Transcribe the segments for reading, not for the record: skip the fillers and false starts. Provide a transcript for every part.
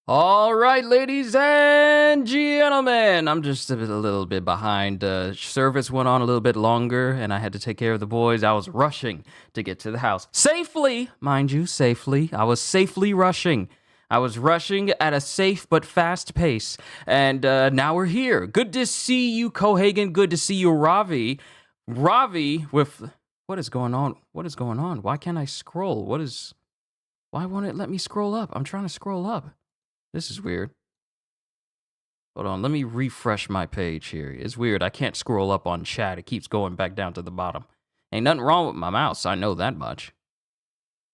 All right, ladies and gentlemen, I'm just a little bit behind. Service went on a little bit longer, and I had to take care of the boys. I was rushing to get to the house. Safely, mind you, safely. I was safely rushing. I was rushing at a safe but fast pace, and now we're here. Good to see you, Cohagen. Good to see you, Ravi. Ravi, with... What is going on? What is going on? Why can't I scroll? Why won't it let me scroll up? I'm trying to scroll up. This is weird. Hold on, let me refresh my page here. It's weird, I can't scroll up on chat. It keeps going back down to the bottom. Ain't nothing wrong with my mouse, I know that much.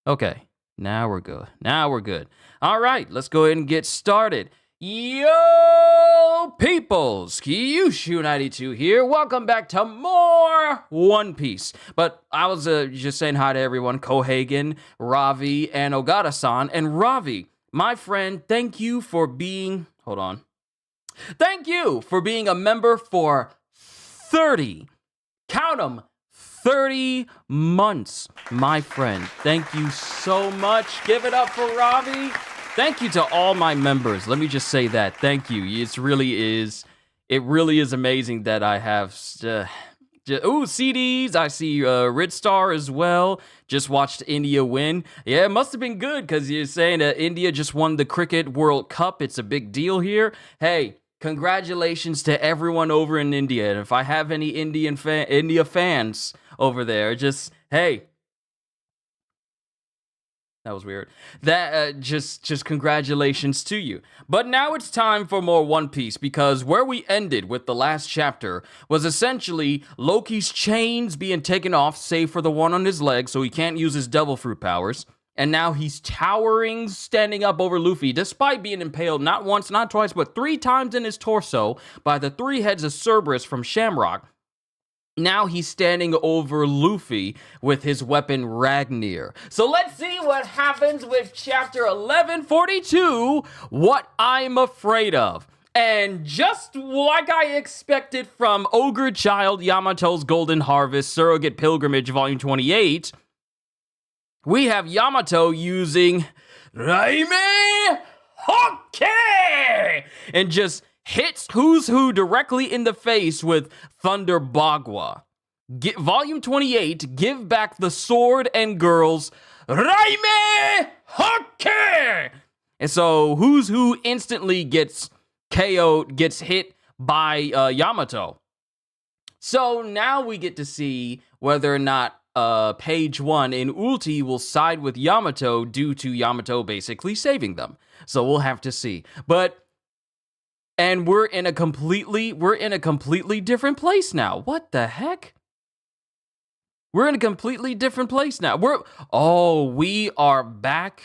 Okay, now we're good. Now we're good. All right, let's go ahead and get started. Yo, peoples! Qushu92 here. Welcome back to more One Piece. But I was just saying hi to everyone. Cohagen, Ravi, and Ogata-san. And Ravi, my friend, thank you for being... Hold on. Thank you for being a member for 30. Count them. 30 months, my friend. Thank you so much. Give it up for Ravi. Thank you to all my members. Let me just say that. Thank you. It really is amazing that I have... CDs. I see Rid Star as well. Just watched India win. Yeah, it must have been good because you're saying that India just won the Cricket World Cup. It's a big deal here. Hey, congratulations to everyone over in India. And if I have any India fans over there, just, hey. That was weird. That just congratulations to you. But now it's time for more One Piece, because where we ended with the last chapter was essentially Loki's chains being taken off, save for the one on his leg, so he can't use his devil fruit powers. And now he's towering, standing up over Luffy, despite being impaled not once, not twice, but 3 times in his torso by the 3 heads of Cerberus from Shamrock. Now he's standing over Luffy with his weapon Ragnir. So let's see what happens with chapter 1142, What I'm Afraid Of. And just like I expected from Ogre Child Yamato's Golden Harvest Surrogate Pilgrimage Volume 28, we have Yamato using Raime Hokke and just hits Who's Who directly in the face with Thunder Bagua. Volume 28, Give Back the Sword and Girls, Raime Hokke! And so Who's Who instantly gets KO'd, gets hit by Yamato. So now we get to see whether or not page 1 in Ulti will side with Yamato due to Yamato basically saving them. So we'll have to see. And we're in a completely different place now. What the heck? We're in a completely different place now. We are back.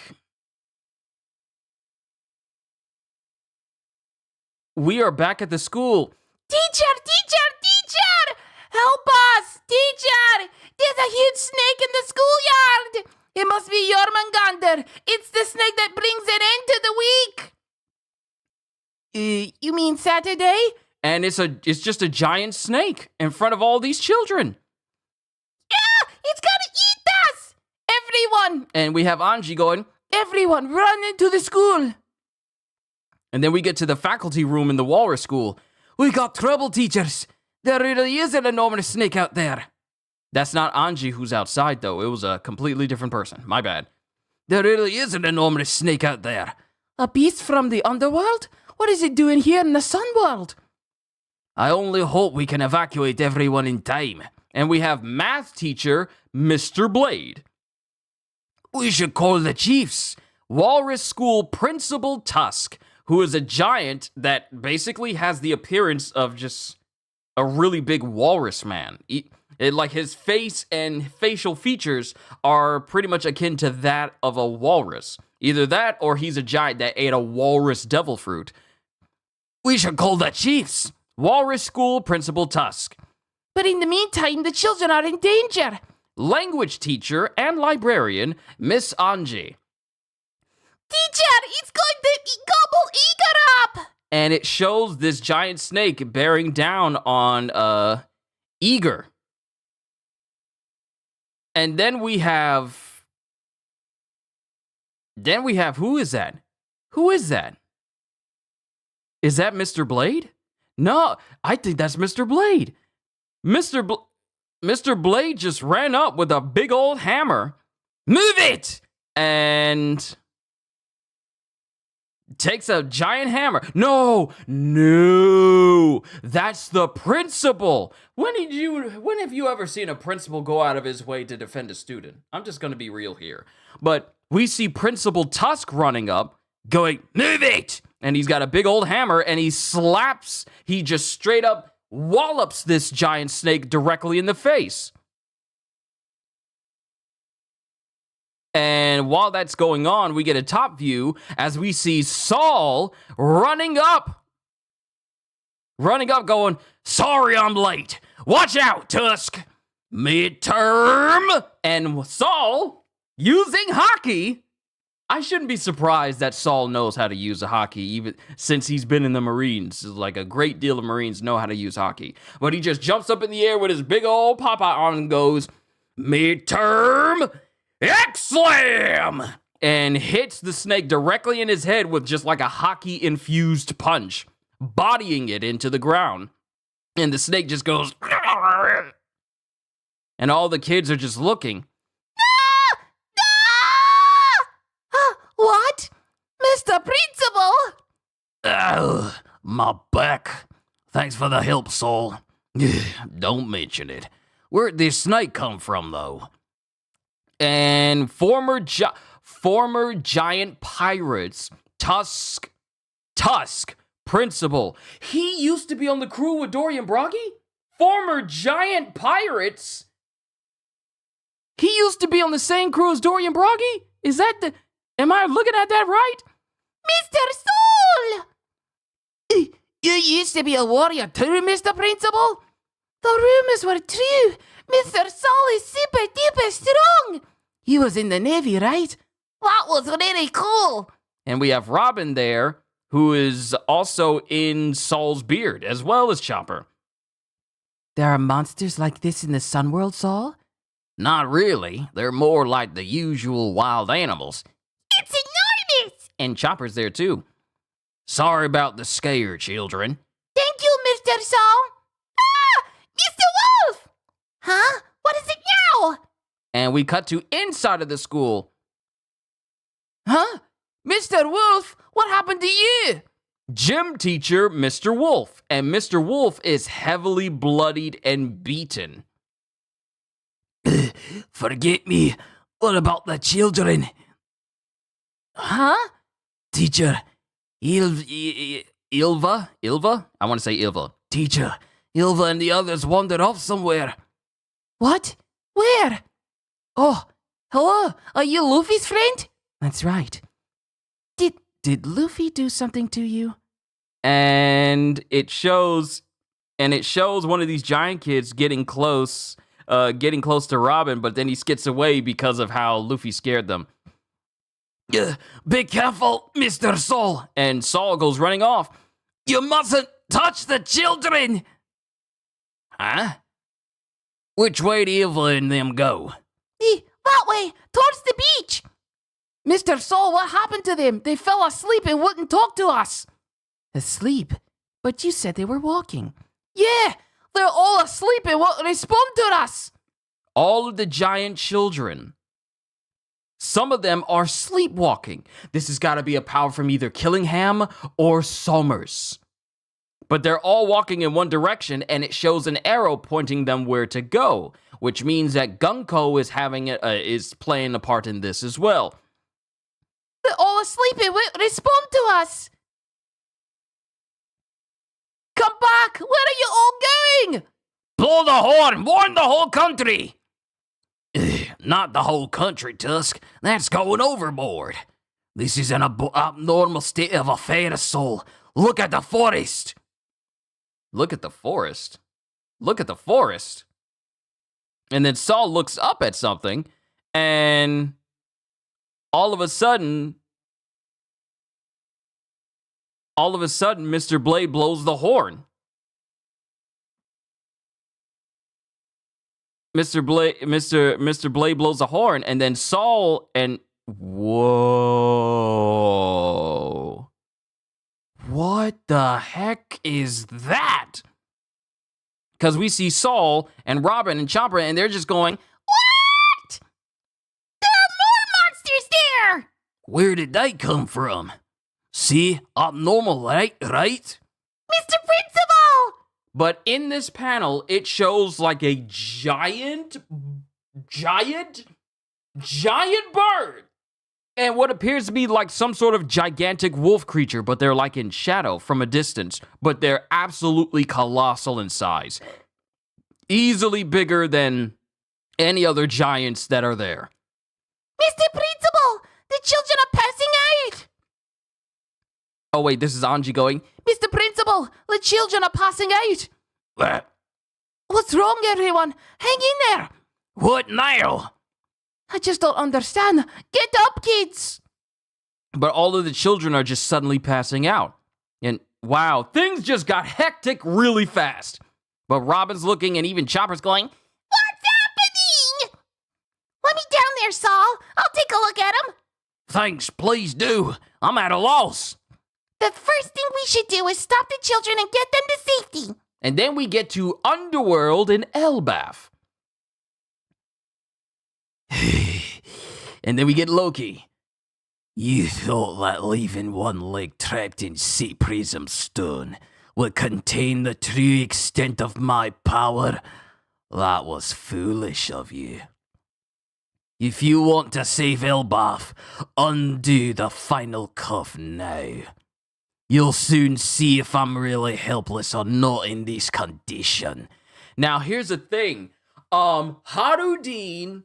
We are back at the school. Teacher! Help us! Teacher! There's a huge snake in the schoolyard! It must be Jormungandr. It's the snake that brings an end to the week. You mean Saturday? And it's just a giant snake in front of all these children. Yeah! It's gonna eat us! Everyone! And we have Anji going, everyone, run into the school! And then we get to the faculty room in the Walrus School. We got trouble, teachers. There really is an enormous snake out there. That's not Anji who's outside, though. It was a completely different person. My bad. There really is an enormous snake out there. A beast from the underworld? What is it doing here in the sun world? I only hope we can evacuate everyone in time. And we have math teacher, Mr. Blade. We should call the chiefs. Walrus School Principal Tusk, who is a giant that basically has the appearance of just a really big walrus man. Like his face and facial features are pretty much akin to that of a walrus. Either that or he's a giant that ate a walrus devil fruit. We should call the chiefs. Walrus School Principal Tusk. But in the meantime, the children are in danger. Language teacher and librarian, Miss Anji. Teacher, it's going to gobble Igor up! And it shows this giant snake bearing down on Igor. And then we have... who is that? Who is that? Is that Mr. Blade? No, I think that's Mr. Blade. Mr. Blade just ran up with a big old hammer. Move it! And takes a giant hammer. No, that's the principal. When have you ever seen a principal go out of his way to defend a student? I'm just gonna be real here. But we see Principal Tusk running up, going, move it! And he's got a big old hammer, and he just straight up wallops this giant snake directly in the face. And while that's going on, we get a top view as we see Saul running up going, sorry I'm late. Watch out, Tusk. Midterm. And Saul, using hockey. I shouldn't be surprised that Saul knows how to use a hockey, even since he's been in the Marines. Like, a great deal of Marines know how to use hockey. But he just jumps up in the air with his big old Popeye arm and goes, midterm. X-Slam! And hits the snake directly in his head with just like a hockey-infused punch, bodying it into the ground. And the snake just goes... And all the kids are just looking. What? Mr. Principal? Ugh, my back. Thanks for the help, Saul. Don't mention it. Where'd this snake come from, though? And former giant pirates, Tusk, Principal. He used to be on the crew with Dorian Broggy? Former giant pirates? He used to be on the same crew as Dorian Broggy? Am I looking at that right? Mr. Soul! You used to be a warrior too, Mr. Principal? The rumors were true. Mr. Soul is super duper strong. He was in the Navy, right? That was really cool. And we have Robin there, who is also in Saul's beard, as well as Chopper. There are monsters like this in the Sun World, Saul? Not really. They're more like the usual wild animals. It's enormous! And Chopper's there too. Sorry about the scare, children. Thank you, Mr. Saul. Ah! Mr. Wolf! Huh? What is it now? And we cut to inside of the school. Huh? Mr. Wolf, what happened to you? Gym teacher, Mr. Wolf. And Mr. Wolf is heavily bloodied and beaten. Forget me. What about the children? Huh? Teacher, Ilva? I want to say Ilva. Teacher, Ilva and the others wandered off somewhere. What? Where? Oh, hello. Are you Luffy's friend? That's right. Did Luffy do something to you? And it shows one of these giant kids getting close to Robin, but then he skips away because of how Luffy scared them. Be careful, Mr. Saul. And Saul goes running off. You mustn't touch the children. Huh? Which way did Eva and them go? That way, towards the beach. Mr. Saul, what happened to them? They fell asleep and wouldn't talk to us. Asleep? But you said they were walking. Yeah, they're all asleep and won't respond to us. All of the giant children. Some of them are sleepwalking. This has got to be a power from either Killingham or Somers. But they're all walking in one direction, and it shows an arrow pointing them where to go, which means that Gunko is playing a part in this as well. They're all asleep and won't respond to us. Come back! Where are you all going? Blow the horn! Warn the whole country! Not the whole country, Tusk. That's going overboard. This is an abnormal state of affairs, Soul. Look at the forest. Look at the forest. Look at the forest. And then Saul looks up at something, and all of a sudden, Mr. Blade blows the horn. Mr. Blade blows a horn, and then Saul and whoa. what the heck is that? Because we see Saul and Robin and Chopper, and they're just going, What? There are more monsters there! where did they come from? See, abnormal, right? Mr. Principal! But in this panel, it shows like a giant bird. And what appears to be like some sort of gigantic wolf creature, but they're like in shadow from a distance. But they're absolutely colossal in size. Easily bigger than any other giants that are there. Mr. Principal, the children are passing out! Oh wait, this is Anji going, Mr. Principal, the children are passing out! "What? What's wrong, everyone? Hang in there! What now?" I just don't understand. Get up, kids! But all of the children are just suddenly passing out. And wow, things just got hectic really fast. But Robin's looking and even Chopper's going, What's happening? Let me down there, Saul. I'll take a look at him. "Thanks, please do. I'm at a loss." The first thing we should do is stop the children and get them to safety. And then we get to Underworld in Elbaf. And then we get Loki. "You thought that leaving one leg trapped in Sea Prism Stone would contain the true extent of my power? That was foolish of you. If you want to save Elbaf, undo the final cuff now. You'll soon see if I'm really helpless or not in this condition." Now, here's the thing. Harudin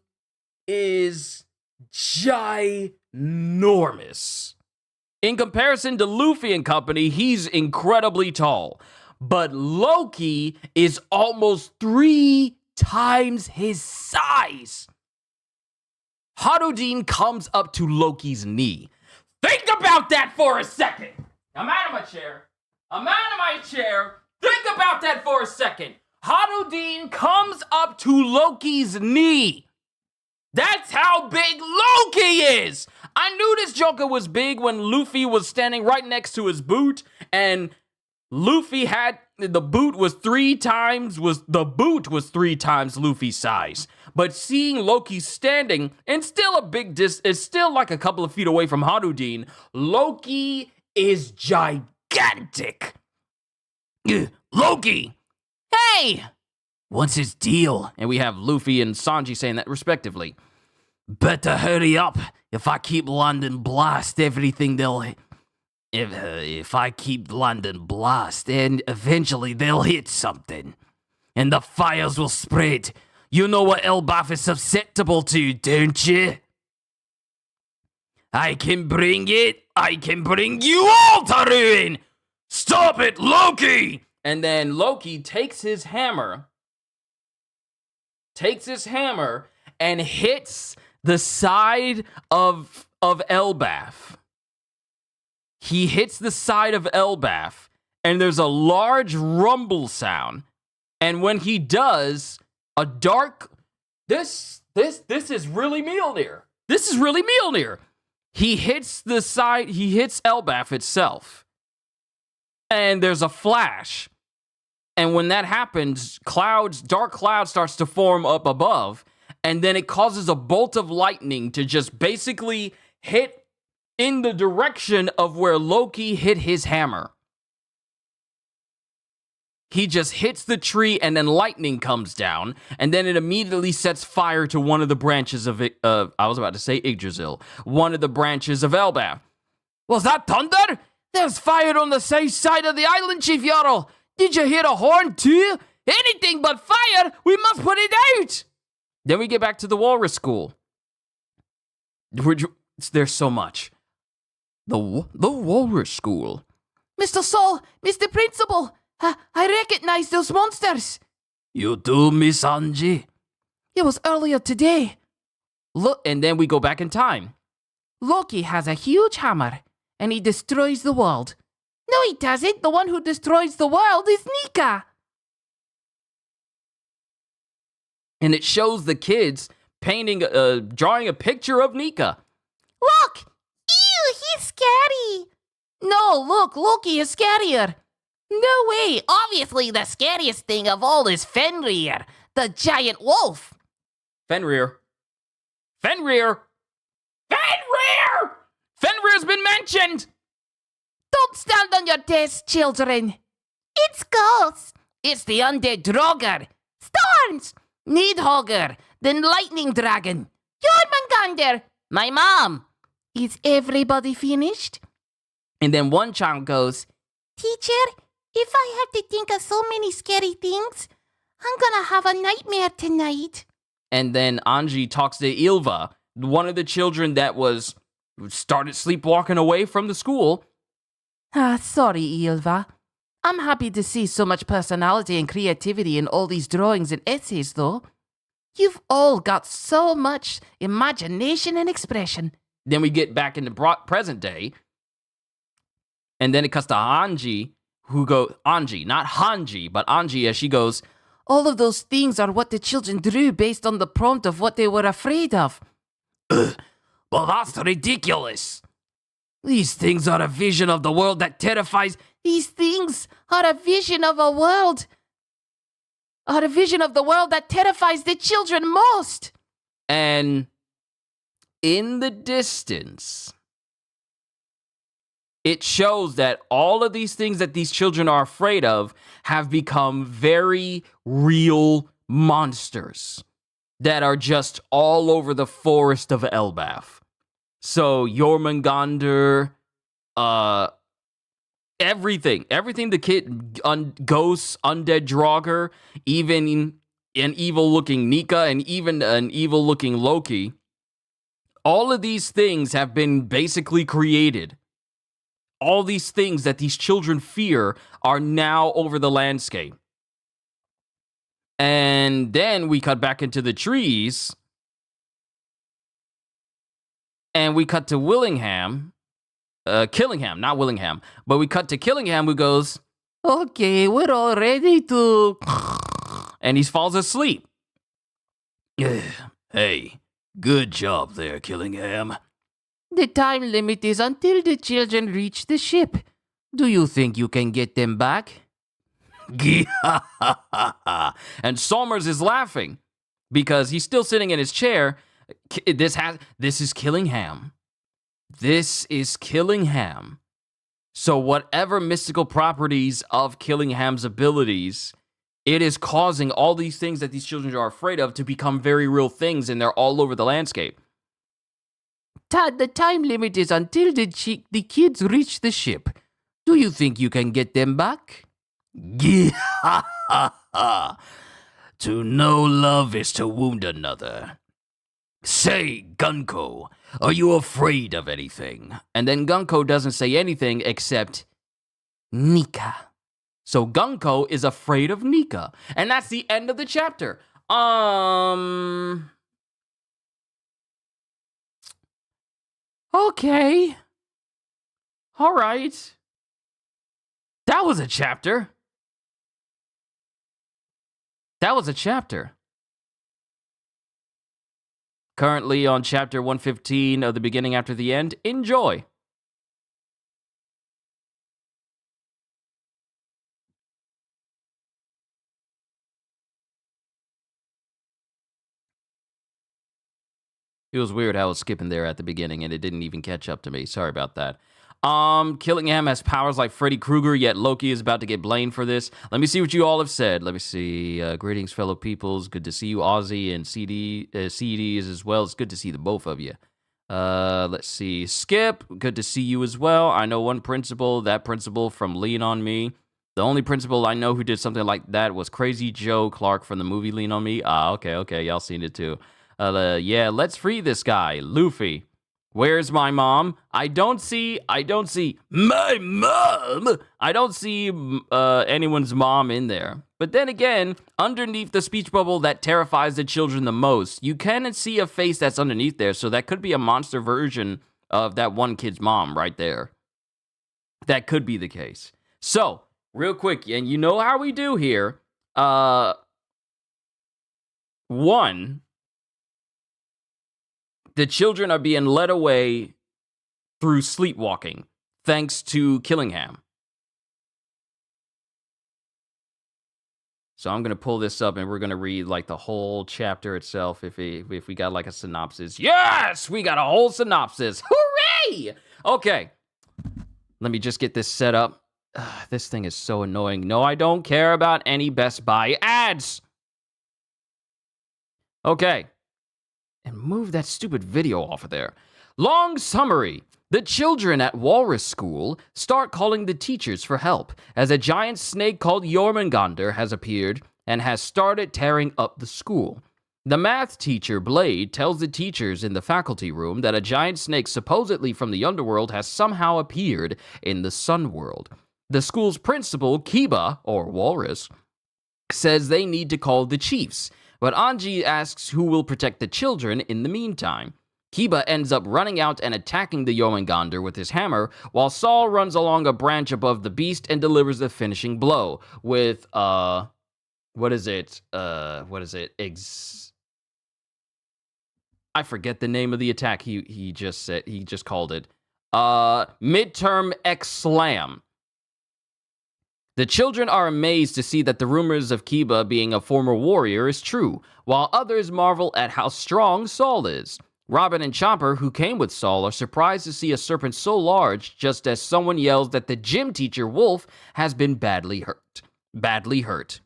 is ginormous. In comparison to Luffy and company, he's incredibly tall. But Loki is almost 3 times his size. Harudin comes up to Loki's knee. Think about that for a second. I'm out of my chair. Think about that for a second. Harudin comes up to Loki's knee. That's how big Loki is. I knew this Joker was big when Luffy was standing right next to his boot, and Luffy had the boot was 3 times Luffy's size. But seeing Loki standing and still a big is still like a couple of feet away from Harudin, Loki is gigantic. "Loki! Hey! What's his deal?" And we have Luffy and Sanji saying that respectively. "Better hurry up. If I keep landing blast, everything they'll... If I keep landing blast, and eventually they'll hit something. And the fires will spread. You know what Elbaf is susceptible to, don't you? I can bring it. I can bring you all to ruin. Stop it, Loki!" And then Loki takes his hammer and hits the side of Elbaf. He hits the side of Elbaf, and there's a large rumble sound. And when he does, a dark... This is really Mjolnir. This is really Mjolnir. He hits Elbaf itself. And there's a flash. And when that happens, dark cloud starts to form up above. And then it causes a bolt of lightning to just basically hit in the direction of where Loki hit his hammer. He just hits the tree and then lightning comes down. And then it immediately sets fire to one of the branches of I was about to say Yggdrasil. One of the branches of Elbaf. "Was that thunder? There's fire on the south side of the island, Chief Jarl. Did you hear a horn too? Anything but fire, we must put it out." Then we get back to the Walrus School. There's so much. The Walrus School. Mr. Saul, Mr. Principal, I recognize those monsters. "You do, Miss Angie?" It was earlier today. Look, and then we go back in time. Loki has a huge hammer, and he destroys the world. No, he doesn't. The one who destroys the world is Nika. And it shows the kids drawing a picture of Nika. Look! Ew, he's scary. No, look, Loki is scarier. No way. Obviously, the scariest thing of all is Fenrir, the giant wolf. Fenrir. Fenrir! Fenrir! Fenrir's been mentioned! Don't stand on your desk, children. It's ghosts. It's the undead Draugr. Storms. Nidhogger. Then lightning dragon. Jormungandr. My mom. Is everybody finished? And then one child goes, Teacher, if I have to think of so many scary things, I'm gonna have a nightmare tonight. and then Anji talks to Ilva, one of the children that started sleepwalking away from the school. Sorry, Ilva. I'm happy to see so much personality and creativity in all these drawings and essays, though. You've all got so much imagination and expression. Then we get back into present day. And then it cuts to Anji, Anji, not Hanji, but Anji, as she goes, All of those things are what the children drew based on the prompt of what they were afraid of. well, that's ridiculous. These things are a vision of the world that terrifies. These things are a vision of a world. Are a vision of the world that terrifies the children most. And in the distance, it shows that all of these things that these children are afraid of have become very real monsters that are just all over the forest of Elbaf. So Jormungandr, everything the kid, ghosts, undead Draugr, even an evil-looking Nika, and even an evil-looking Loki. All of these things have been basically created. All these things that these children fear are now over the landscape. And then we cut back into the trees. And we cut to Killingham, not Willingham. But we cut to Killingham, who goes, Okay, we're all ready to... And he falls asleep. Hey, good job there, Killingham. The time limit is until the children reach the ship. Do you think you can get them back? And Somers is laughing because he's still sitting in his chair. This is Killingham. This is Killingham. So whatever mystical properties of Killingham's abilities, it is causing all these things that these children are afraid of to become very real things, and they're all over the landscape. Tad, the time limit is until the kids reach the ship. Do you think you can get them back? To know love is to wound another. Say, Gunko, are you afraid of anything? And then Gunko doesn't say anything except Nika. So Gunko is afraid of Nika. And that's the end of the chapter. Okay. All right. That was a chapter. Currently on chapter 115 of The Beginning After the End. Enjoy. It was weird how it was skipping there at the beginning and it didn't even catch up to me. Sorry about that. Killingham has powers like Freddy Krueger, yet Loki is about to get blamed for this. Let me see what you all have said. Let me see. Greetings, fellow peoples. Good to see you, Ozzy and CDs as well. It's good to see the both of you. Let's see. Skip, good to see you as well. I know one principal, that principal from Lean On Me. The only principal I know who did something like that was Crazy Joe Clark from the movie Lean On Me. Okay. Y'all seen it too. Yeah, let's free this guy, Luffy. Where's my mom? I don't see my mom. I don't see anyone's mom in there. But then again, underneath the speech bubble that terrifies the children the most, you can see a face that's underneath there. So that could be a monster version of that one kid's mom right there. That could be the case. So, real quick, and you know how we do here. One, the children are being led away through sleepwalking. thanks to Killingham. So I'm going to pull this up and we're going to read like the whole chapter itself if we got like a synopsis. Yes, we got a whole synopsis. Hooray! Okay. Let me just get this set up. This thing is so annoying. No, I don't care about any Best Buy ads. Okay. And move that stupid video off of there. Long summary. The children at Walrus School start calling the teachers for help as a giant snake called Jormungandr has appeared and has started tearing up the school. The math teacher, Blade, tells the teachers in the faculty room that a giant snake supposedly from the underworld has somehow appeared in the sun world. The school's principal, Kiba, or Walrus, says they need to call the chiefs, but Anji asks who will protect the children in the meantime. Kiba ends up running out and attacking the Jormungandr with his hammer, while Saul runs along a branch above the beast and delivers the finishing blow with, I forget the name of the attack he just called it. Midterm X Slam. The children are amazed to see that the rumors of Kiba being a former warrior is true, while others marvel at how strong Saul is. Robin and Chopper, who came with Saul, are surprised to see a serpent so large, just as someone yells that the gym teacher, Wolf, has been badly hurt. Badly hurt.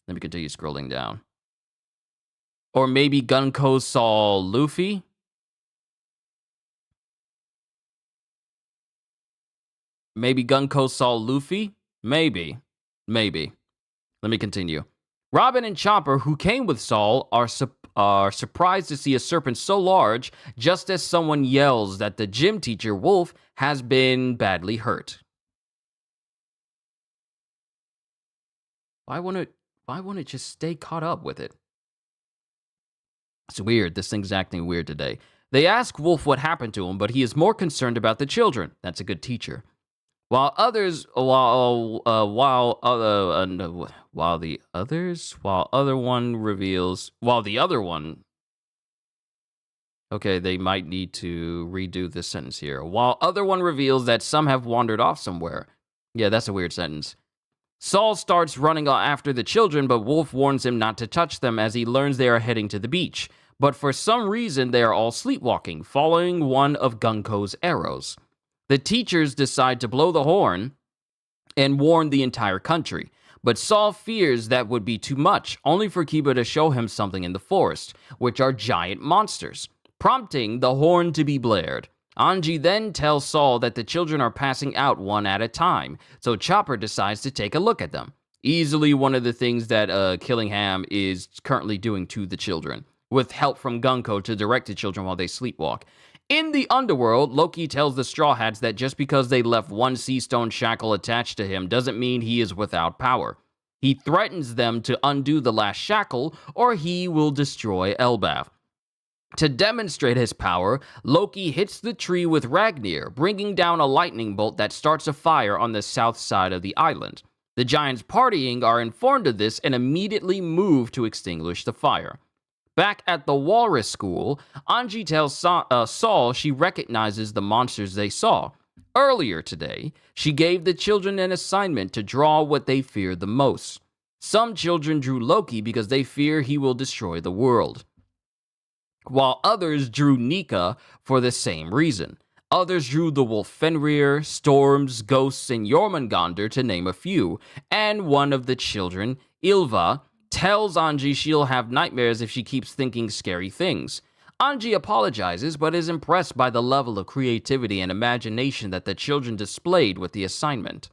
Let me continue scrolling down. Or maybe Gunko saw Luffy? Maybe Gunko saw Luffy? Maybe. Let me continue. Robin and Chopper, who came with Saul, are surprised to see a serpent so large, just as someone yells that the gym teacher, Wolf, has been badly hurt. Why wouldn't it just stay caught up with it? It's weird. This thing's acting weird today. They ask Wolf what happened to him, but he is more concerned about the children. That's a good teacher. While the other one, okay, they might need to redo this sentence here. While other one reveals that some have wandered off somewhere. Yeah, that's a weird sentence. Saul starts running after the children, but Wolf warns him not to touch them as he learns they are heading to the beach. But for some reason, they are all sleepwalking, following one of Gunko's arrows. The teachers decide to blow the horn and warn the entire country. But Saul fears that would be too much, only for Kiba to show him something in the forest, which are giant monsters, prompting the horn to be blared. Anji then tells Saul that the children are passing out one at a time, so Chopper decides to take a look at them. Easily one of the things that Killingham is currently doing to the children, with help from Gunko to direct the children while they sleepwalk. In the underworld, Loki tells the Straw Hats that just because they left one sea stone shackle attached to him doesn't mean he is without power. He threatens them to undo the last shackle, or he will destroy Elbaf. To demonstrate his power, Loki hits the tree with Ragnir, bringing down a lightning bolt that starts a fire on the south side of the island. The giants partying are informed of this and immediately move to extinguish the fire. Back at the Walrus School, Anji tells Saul she recognizes the monsters they saw. Earlier today, she gave the children an assignment to draw what they fear the most. Some children drew Loki because they fear he will destroy the world, while others drew Nika for the same reason. Others drew the wolf Fenrir, Storms, Ghosts, and Jormungandr, to name a few, and one of the children, Ylva, tells Anji she'll have nightmares if she keeps thinking scary things. Anji apologizes, but is impressed by the level of creativity and imagination that the children displayed with the assignment.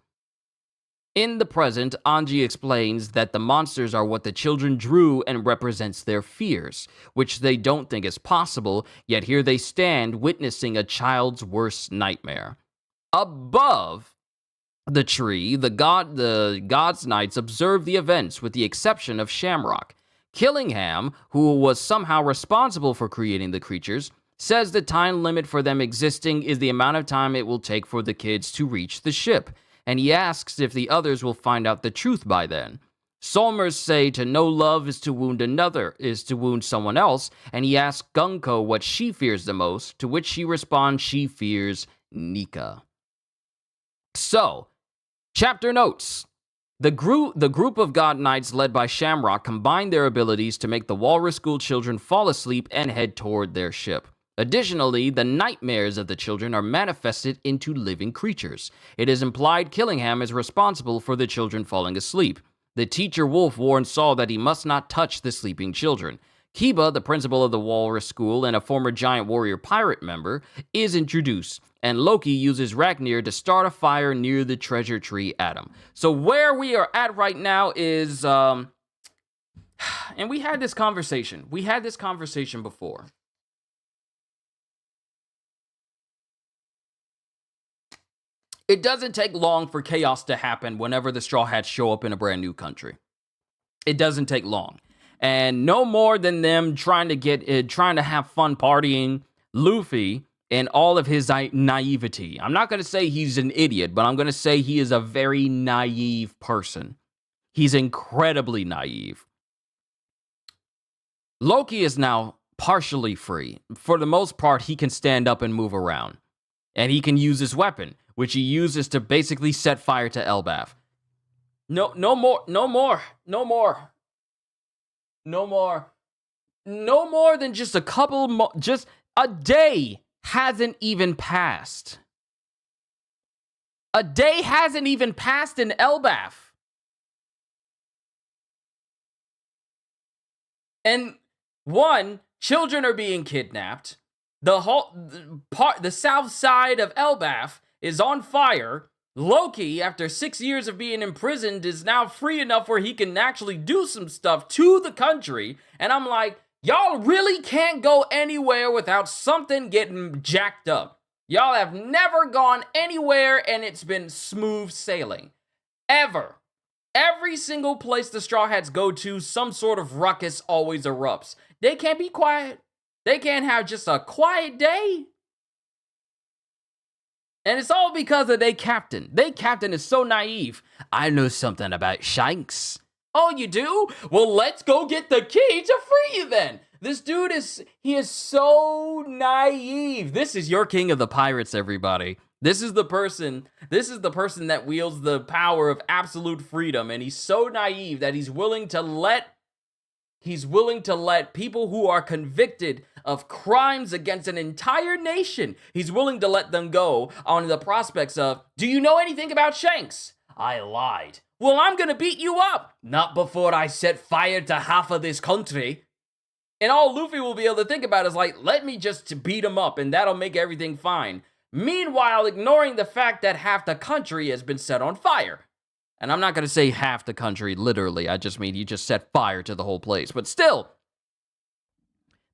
In the present, Anji explains that the monsters are what the children drew and represents their fears, which they don't think is possible, yet here they stand witnessing a child's worst nightmare. Above the tree, the God's Knights observe the events with the exception of Shamrock. Killingham, who was somehow responsible for creating the creatures, says the time limit for them existing is the amount of time it will take for the kids to reach the ship, and he asks if the others will find out the truth by then. Solmers say to know love is to wound someone else, and he asks Gunko what she fears the most, to which she responds she fears Nika. So, chapter notes. The group of god knights led by Shamrock combine their abilities to make the Walrus School children fall asleep and head toward their ship. Additionally, the nightmares of the children are manifested into living creatures. It is implied Killingham is responsible for the children falling asleep. The teacher Wolf warns Saul that he must not touch the sleeping children. Kiba, the principal of the Walrus School and a former Giant Warrior Pirate member, is introduced, and Loki uses Ragnir to start a fire near the treasure tree atom. So where we are at right now is, and we had this conversation. We had this conversation before. It doesn't take long for chaos to happen whenever the Straw Hats show up in a brand new country. It doesn't take long. And no more than them trying to have fun partying, Luffy, in all of his naivety. I'm not going to say he's an idiot, but I'm going to say he is a very naive person. He's incredibly naive. Loki is now partially free. For the most part, he can stand up and move around. And he can use his weapon, which he uses to basically set fire to Elbaf. No more than just a couple, just a day hasn't even passed. A day hasn't even passed in Elbaf. And children are being kidnapped. The south side of Elbaf is on fire. Loki, after 6 years of being imprisoned, is now free enough where he can actually do some stuff to the country. And I'm like, y'all really can't go anywhere without something getting jacked up. Y'all have never gone anywhere and it's been smooth sailing. Ever. Every single place the Straw Hats go to, some sort of ruckus always erupts. They can't be quiet. They can't have just a quiet day. And it's all because of their captain. Their captain is so naive. I know something about Shanks. Oh, you do? Well, let's go get the key to free you then. This dude is so naive. This is your king of the pirates, everybody. This is the person that wields the power of absolute freedom, and he's so naive that he's willing to let people who are convicted of crimes against an entire nation, he's willing to let them go on the prospects of, do you know anything about Shanks? I lied. Well, I'm gonna beat you up. Not before I set fire to half of this country. And all Luffy will be able to think about is like, let me just beat him up and that'll make everything fine. Meanwhile, ignoring the fact that half the country has been set on fire. And I'm not going to say half the country, literally. I just mean you just set fire to the whole place. But still,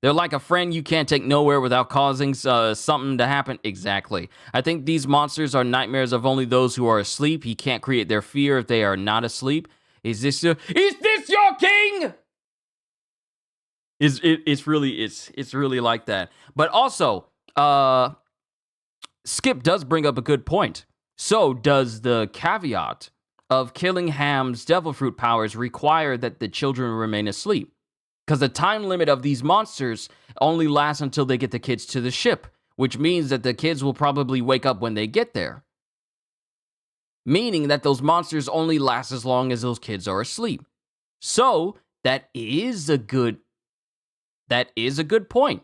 they're like a friend you can't take nowhere without causing something to happen. Exactly. I think these monsters are nightmares of only those who are asleep. He can't create their fear if they are not asleep. Is this your king? It's really like that. But also, Skip does bring up a good point. So does the caveat of Killingham's devil fruit powers require that the children remain asleep? Because the time limit of these monsters only lasts until they get the kids to the ship, which means that the kids will probably wake up when they get there. Meaning that those monsters only last as long as those kids are asleep. So, that is a good point.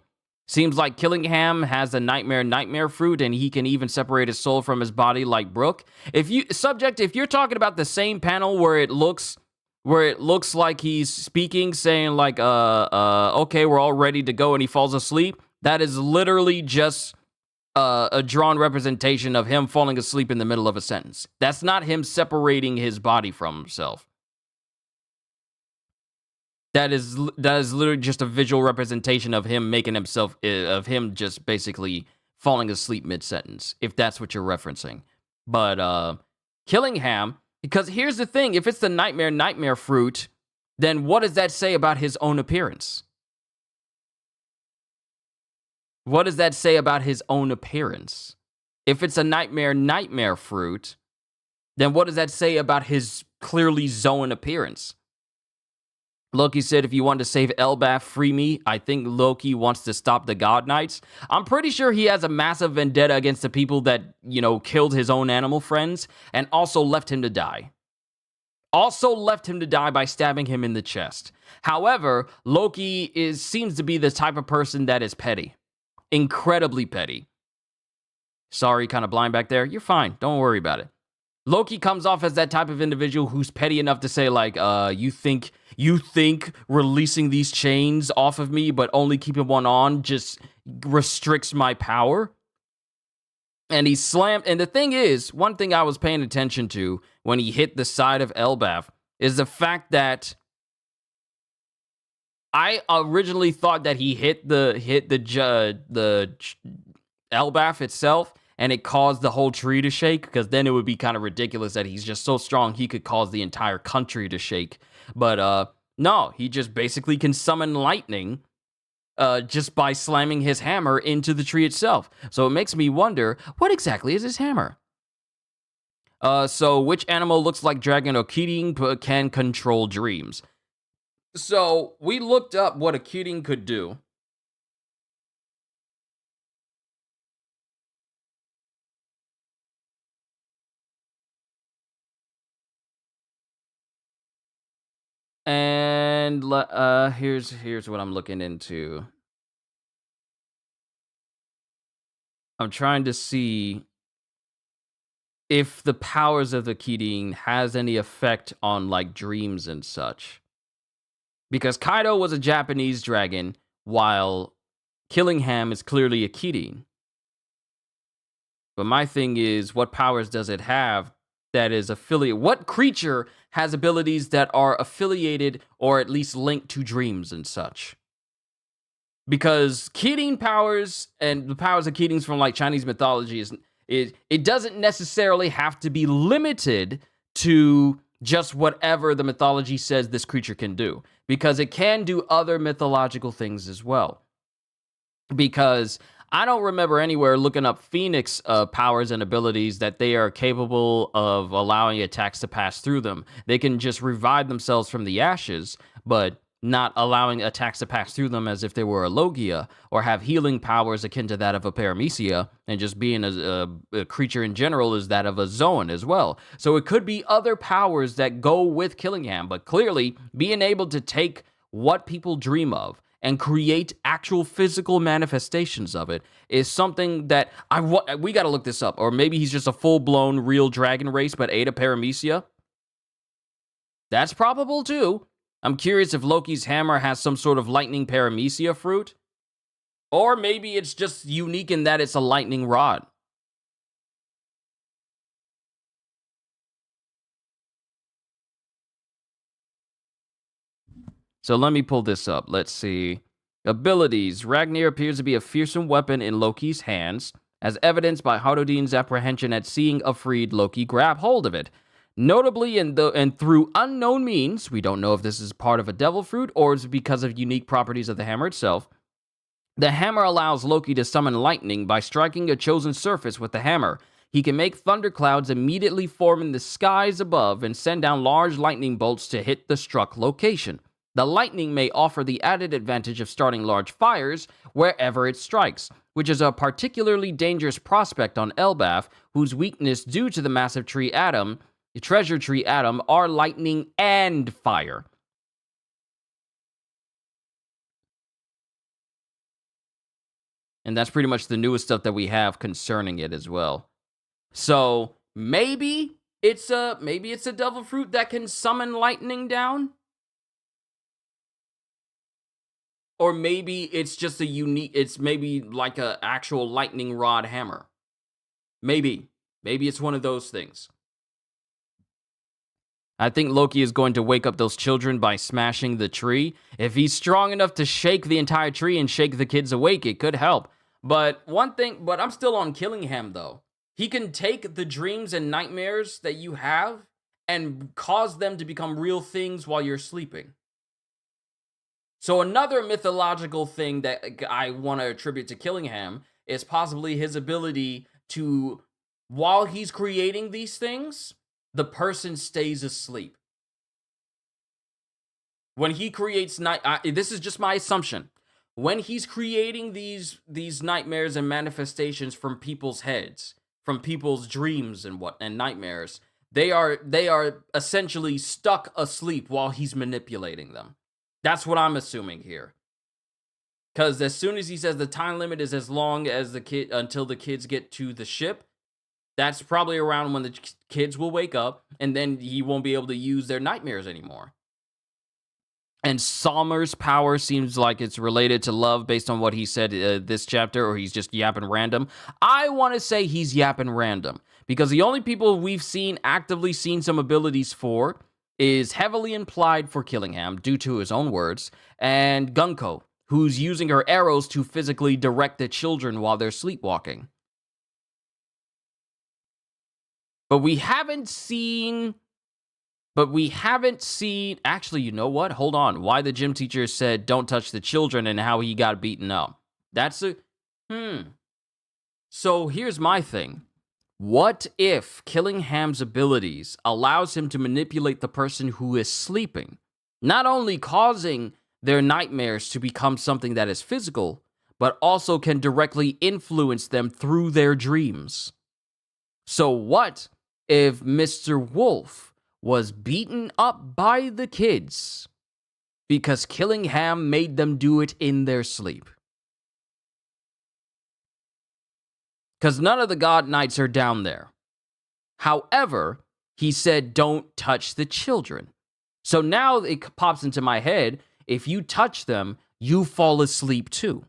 Seems like Killingham has a nightmare fruit, and he can even separate his soul from his body like Brook. If you're talking about the same panel where it looks like he's speaking, saying like, okay, we're all ready to go, and he falls asleep, that is literally just a drawn representation of him falling asleep in the middle of a sentence. That's not him separating his body from himself. That is literally just a visual representation of him of him just basically falling asleep mid-sentence, if that's what you're referencing. But Killingham, because here's the thing, if it's the nightmare fruit, then what does that say about his own appearance? What does that say about his own appearance? If it's a nightmare fruit, then what does that say about his clearly Zoan appearance? Loki said, if you want to save Elbaf, free me. I think Loki wants to stop the God Knights. I'm pretty sure he has a massive vendetta against the people that, killed his own animal friends and also left him to die. By stabbing him in the chest. However, Loki seems to be the type of person that is petty. Incredibly petty. Sorry, kind of blind back there. You're fine. Don't worry about it. Loki comes off as that type of individual who's petty enough to say, like, you think releasing these chains off of me, but only keeping one on just restricts my power? And he slammed. And the thing is, one thing I was paying attention to when he hit the side of Elbaf is the fact that I originally thought that he hit the Elbaf itself, and it caused the whole tree to shake, because then it would be kind of ridiculous that he's just so strong he could cause the entire country to shake. But no, he just basically can summon lightning just by slamming his hammer into the tree itself. So it makes me wonder, what exactly is his hammer? So which animal looks like Dragon or Keating can control dreams? So we looked up what a Keating could do. And here's what I'm looking into. I'm trying to see if the powers of the Keating has any effect on like dreams and such. Because Kaido was a Japanese dragon, while Killingham is clearly a Keating. But my thing is, what powers does it have that is affiliated? What creature has abilities that are affiliated or at least linked to dreams and such? Because Keating powers and the powers of Keatings from like Chinese mythology it doesn't necessarily have to be limited to just whatever the mythology says this creature can do, because it can do other mythological things as well. Because I don't remember anywhere looking up Phoenix powers and abilities that they are capable of allowing attacks to pass through them. They can just revive themselves from the ashes, but not allowing attacks to pass through them as if they were a Logia, or have healing powers akin to that of a Paramecia, and just being a creature in general is that of a Zoan as well. So it could be other powers that go with Killingham, but clearly being able to take what people dream of and create actual physical manifestations of it is something that we got to look this up. Or maybe he's just a full-blown real dragon race but ate a Paramecia. That's probable too. I'm curious if Loki's hammer has some sort of lightning Paramecia fruit. Or maybe it's just unique in that it's a lightning rod. So let me pull this up. Let's see. Abilities. Ragnir appears to be a fearsome weapon in Loki's hands, as evidenced by Harodine's apprehension at seeing a freed Loki grab hold of it. Notably, and through unknown means, we don't know if this is part of a devil fruit or is because of unique properties of the hammer itself, the hammer allows Loki to summon lightning by striking a chosen surface with the hammer. He can make thunderclouds immediately form in the skies above and send down large lightning bolts to hit the struck location. The lightning may offer the added advantage of starting large fires wherever it strikes, which is a particularly dangerous prospect on Elbaf, whose weakness due to the massive tree atom, the treasure tree atom, are lightning and fire. And that's pretty much the newest stuff that we have concerning it as well. So maybe it's a devil fruit that can summon lightning down. Or maybe it's just it's maybe like a actual lightning rod hammer. Maybe it's one of those things. I think Loki is going to wake up those children by smashing the tree. If he's strong enough to shake the entire tree and shake the kids awake, it could help. But I'm still on Killingham though. He can take the dreams and nightmares that you have and cause them to become real things while you're sleeping. So another mythological thing that I want to attribute to Killingham is possibly his ability to, while he's creating these things, the person stays asleep. When he creates this is just my assumption. When he's creating these nightmares and manifestations from people's heads, from people's dreams and nightmares, they are essentially stuck asleep while he's manipulating them. That's what I'm assuming here. Because as soon as he says the time limit is as long as until the kids get to the ship, that's probably around when the kids will wake up, and then he won't be able to use their nightmares anymore. And Sommer's power seems like it's related to love based on what he said this chapter, or he's just yapping random. I want to say he's yapping random, because the only people we've actively seen some abilities for is heavily implied for Killingham, due to his own words, and Gunko, who's using her arrows to physically direct the children while they're sleepwalking. But we haven't seen... Actually, you know what? Hold on. Why the gym teacher said don't touch the children and how he got beaten up. So here's my thing. What if Killingham's abilities allows him to manipulate the person who is sleeping, not only causing their nightmares to become something that is physical, but also can directly influence them through their dreams? So what if Mr. Wolf was beaten up by the kids because Killingham made them do it in their sleep? Because none of the God Knights are down there. However, he said don't touch the children. So now it pops into my head, if you touch them, you fall asleep too.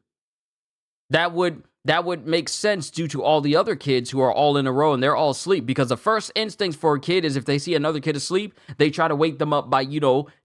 That would make sense due to all the other kids who are all in a row and they're all asleep, because the first instinct for a kid is if they see another kid asleep, they try to wake them up by,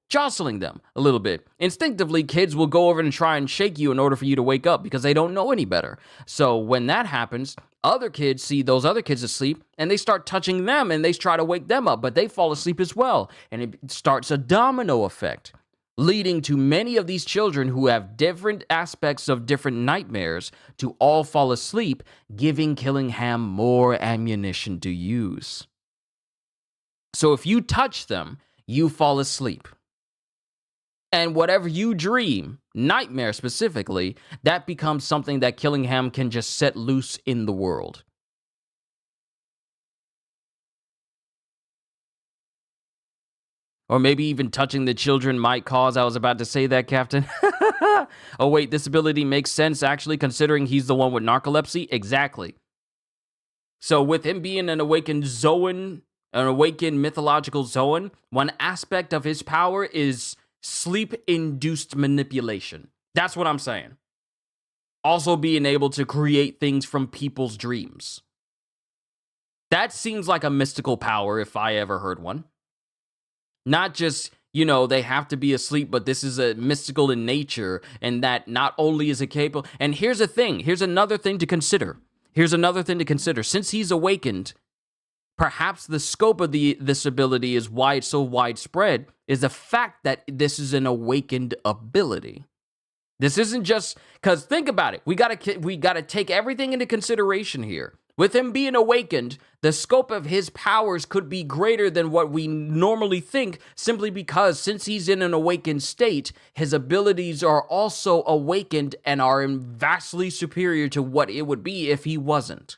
jostling them a little bit. Instinctively, kids will go over and try and shake you in order for you to wake up because they don't know any better. So when that happens, other kids see those other kids asleep and they start touching them and they try to wake them up, but they fall asleep as well. And it starts a domino effect, leading to many of these children who have different aspects of different nightmares to all fall asleep, giving Killingham more ammunition to use. So if you touch them, you fall asleep. And whatever you dream, nightmare specifically, that becomes something that Killingham can just set loose in the world. Or maybe even touching the children might cause... I was about to say that, Captain. Oh, wait, this ability makes sense, actually, considering he's the one with narcolepsy. Exactly. So with him being an awakened Zoan, an awakened mythological Zoan, one aspect of his power is sleep-induced manipulation. That's what I'm saying. Also being able to create things from people's dreams. That seems like a mystical power if I ever heard one. Not just, they have to be asleep, but this is a mystical in nature, and that not only is it capable... And here's another thing to consider. Since he's awakened, perhaps the scope of this ability is why it's so widespread, is the fact that this is an awakened ability. This isn't just... Because think about it. We gotta take everything into consideration here. With him being awakened, the scope of his powers could be greater than what we normally think, simply because since he's in an awakened state, his abilities are also awakened and are vastly superior to what it would be if he wasn't.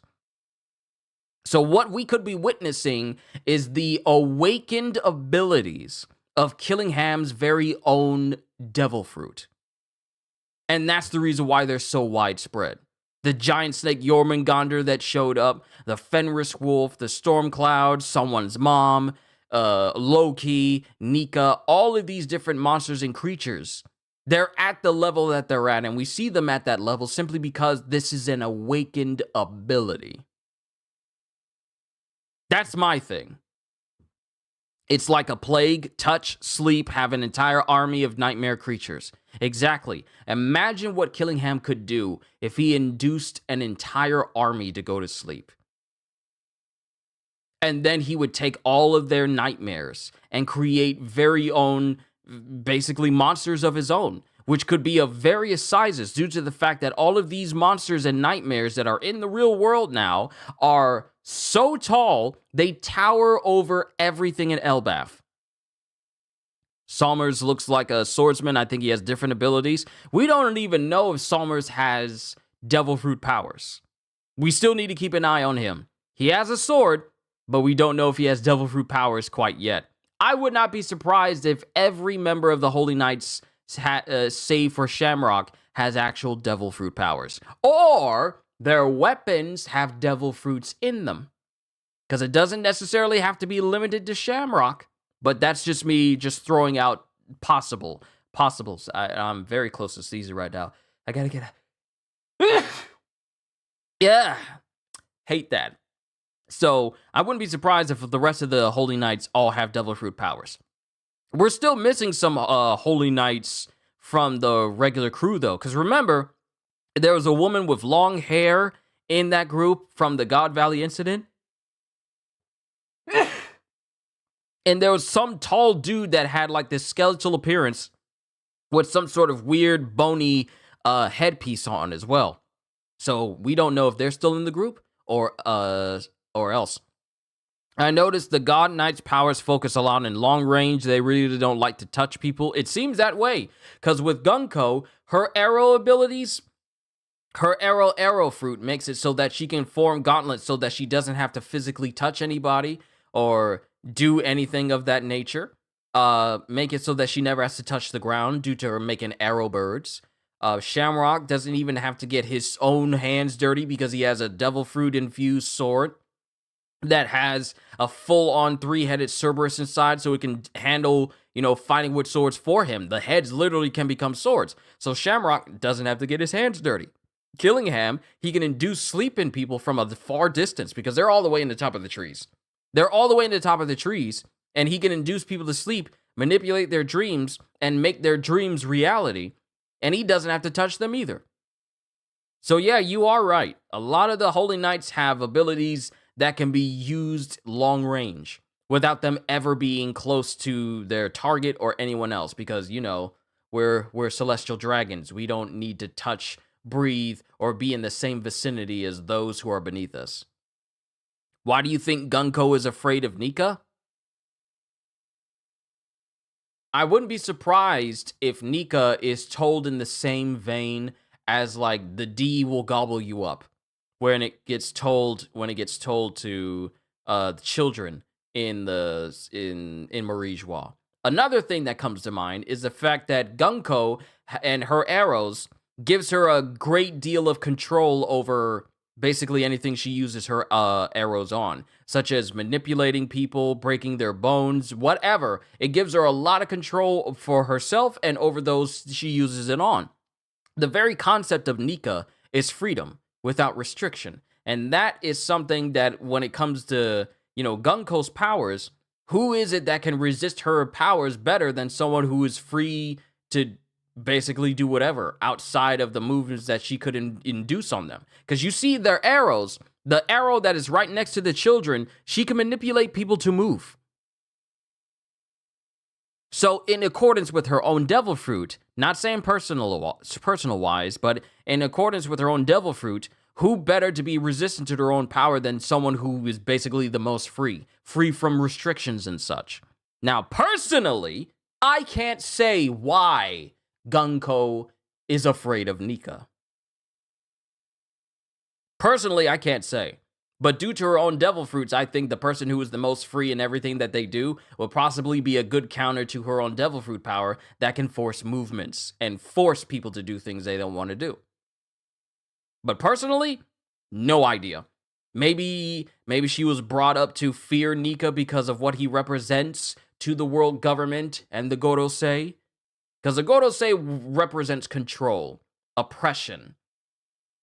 So what we could be witnessing is the awakened abilities of Killingham's very own devil fruit. And that's the reason why they're so widespread. The giant snake Jormungandr that showed up, the Fenris wolf, the Stormcloud, someone's mom, Loki, Nika, all of these different monsters and creatures. They're at the level that they're at, and we see them at that level simply because this is an awakened ability. That's my thing. It's like a plague, touch, sleep, have an entire army of nightmare creatures. Exactly. Imagine what Killingham could do if he induced an entire army to go to sleep. And then he would take all of their nightmares and create very own, basically monsters of his own, which could be of various sizes due to the fact that all of these monsters and nightmares that are in the real world now are so tall, they tower over everything in Elbaf. Salmers looks like a swordsman. I think he has different abilities. We don't even know if Salmers has devil fruit powers. We still need to keep an eye on him. He has a sword, but we don't know if he has devil fruit powers quite yet. I would not be surprised if every member of the Holy Knights, save for Shamrock, has actual devil fruit powers. Or their weapons have devil fruits in them. Because it doesn't necessarily have to be limited to Shamrock. But that's just me just throwing out possibles. I'm very close to Caesar right now. I gotta get a... Yeah. Hate that. So I wouldn't be surprised if the rest of the Holy Knights all have devil fruit powers. We're still missing some Holy Knights from the regular crew, though. Because remember, there was a woman with long hair in that group from the God Valley incident. And there was some tall dude that had like this skeletal appearance with some sort of weird bony headpiece on as well. So we don't know if they're still in the group or else. I noticed the God Knight's powers focus a lot in long range. They really don't like to touch people. It seems that way because with Gunko, her arrow abilities, her arrow fruit makes it so that she can form gauntlets so that she doesn't have to physically touch anybody or do anything of that nature. Make it so that she never has to touch the ground due to her making arrow birds. Shamrock doesn't even have to get his own hands dirty because he has a devil fruit infused sword that has a full-on 3-headed Cerberus inside, so it can handle, fighting with swords for him. The heads literally can become swords. So Shamrock doesn't have to get his hands dirty. Killingham, he can induce sleep in people from a far distance because they're all the way in the top of the trees. They're all the way in the top of the trees, and he can induce people to sleep, manipulate their dreams, and make their dreams reality, and he doesn't have to touch them either. So yeah, you are right. A lot of the Holy Knights have abilities that can be used long range without them ever being close to their target or anyone else because, we're celestial dragons. We don't need to touch, breathe, or be in the same vicinity as those who are beneath us. Why do you think Gunko is afraid of Nika? I wouldn't be surprised if Nika is told in the same vein as like the D will gobble you up, when it gets told to children in Marijois. Another thing that comes to mind is the fact that Gunko and her arrows gives her a great deal of control over basically anything she uses her arrows on, such as manipulating people, breaking their bones, whatever. It gives her a lot of control for herself and over those she uses it on. The very concept of Nika is freedom without restriction. And that is something that when it comes to, Gunko's powers, who is it that can resist her powers better than someone who is free to basically do whatever outside of the movements that she could induce on them? Because you see their arrows, the arrow that is right next to the children, she can manipulate people to move. So in accordance with her own devil fruit, not saying personal wise, but in accordance with her own devil fruit, who better to be resistant to their own power than someone who is basically the most free from restrictions and such. Now, personally, I can't say why Gunko is afraid of Nika. Personally, I can't say. But due to her own devil fruits, I think the person who is the most free in everything that they do will possibly be a good counter to her own devil fruit power that can force movements and force people to do things they don't want to do. But personally, no idea. Maybe she was brought up to fear Nika because of what he represents to the world government and the Gorosei. Because the Gorosei represents control, oppression,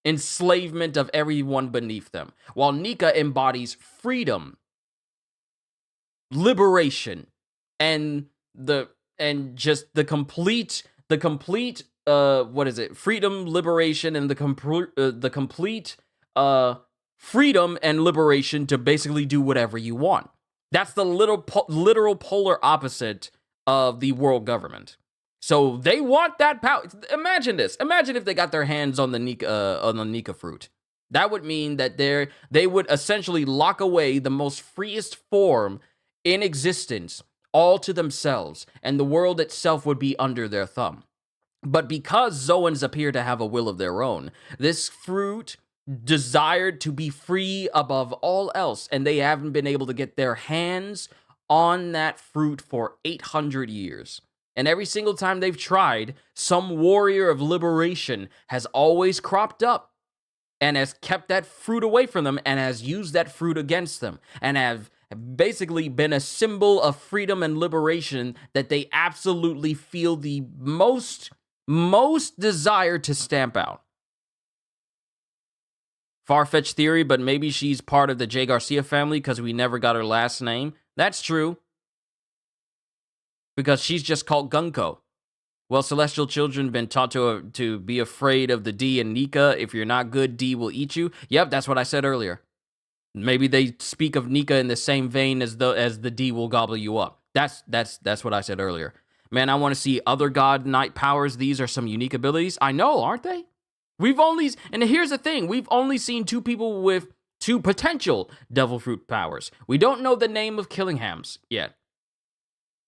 enslavement of everyone beneath them, while Nika embodies freedom, liberation, and just the complete freedom, liberation, and the complete freedom and liberation to basically do whatever you want. That's the literal polar opposite of the world government. So they want that power. Imagine this. Imagine if they got their hands on the Nika fruit. That would mean that they would essentially lock away the most freest form in existence all to themselves, and the world itself would be under their thumb. But because Zoans appear to have a will of their own, this fruit desired to be free above all else, and they haven't been able to get their hands on that fruit for 800 years. And every single time they've tried, some warrior of liberation has always cropped up and has kept that fruit away from them and has used that fruit against them and have basically been a symbol of freedom and liberation that they absolutely feel the most desire to stamp out. Far-fetched theory, but maybe she's part of the J. Garcia family because we never got her last name. That's true. Because she's just called Gunko. Well, celestial children been taught to be afraid of the D and Nika. If you're not good, D will eat you. Yep, that's what I said earlier. Maybe they speak of Nika in the same vein as the D will gobble you up. That's what I said earlier. Man, I want to see other God Knight powers. These are some unique abilities. I know, aren't they? And here's the thing, we've only seen 2 people with 2 potential Devil Fruit powers. We don't know the name of Killingham's yet.